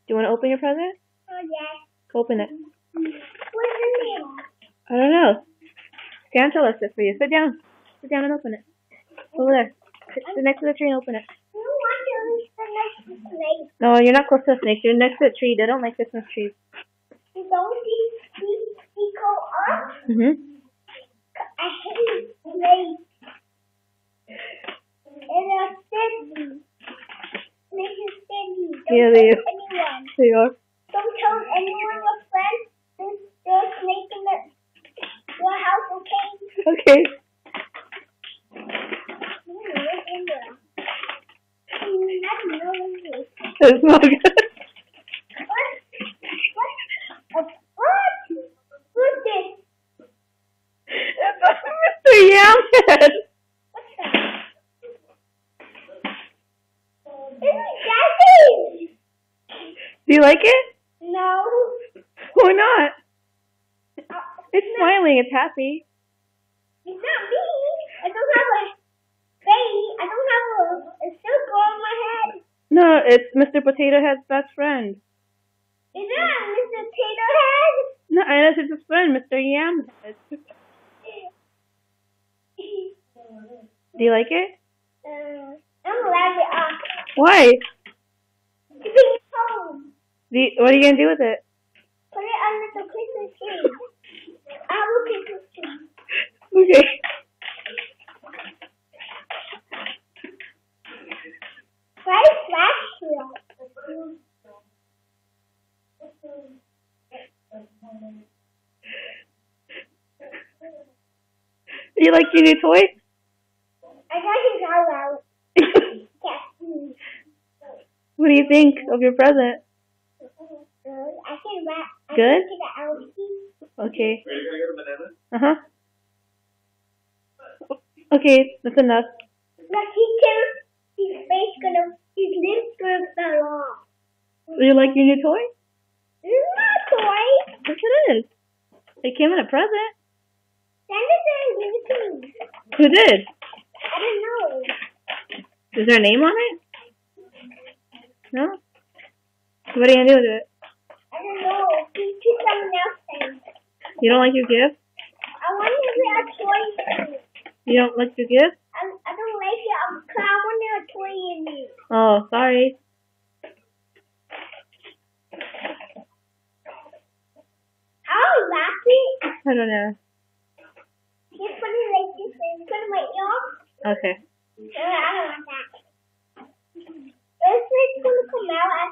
you want to open your present? Oh, yes. Open it. What's the name? I don't know. Santa left it for you. Sit down. Sit down and open it. Over there. Sit next to the tree and open it. You want to reach the next snake. No, you're not close to the snake. You're next to the tree. They don't like Christmas trees. You don't see go up? Mhm. I hate snakes. And a city. This is city. Yeah, Don't they tell anyone. They are. Don't tell anyone your friends. There's a snake in your house, okay? Okay. What's in there? I don't know what it is. It's not good. What's this? It's Mr. Yamhead. What's that? This is Jazzy! Do you like it? No. Why not? It's smiling. It's happy. It's not me. I don't have a face. I don't have a circle on my head. No, it's Mr. Potato Head's best friend. Is that Mr. Potato Head? No, and it's his friend, Mr. Yamhead. Do you like it? I'm glad it up. Why? To be home. What are you gonna do with it? Put it under the Christmas tree. I have a Christmas tree. Okay. Why is Flash here? Do you like your new toy? I got his eye out. Yes. What do you think of your present? I can wrap. I Good? can get out. Okay. Are you gonna get a banana? Uh-huh. Okay, that's enough. Look, his lips gonna fall off. Do you like your new toy? This is not a toy. Yes, it is. It came in a present. Santa didn't give it to me. Who did? I don't know. Is there a name on it? No? So what are you gonna do with it? I don't know. He took someone else's. You don't like your gift? I want to get a toy in it. You don't like your gift? I don't like it. I want a toy in it. Oh, sorry. How wrap it? I don't know. Just put it like this and put it right here. Okay. I don't want that. It's like gonna come out. I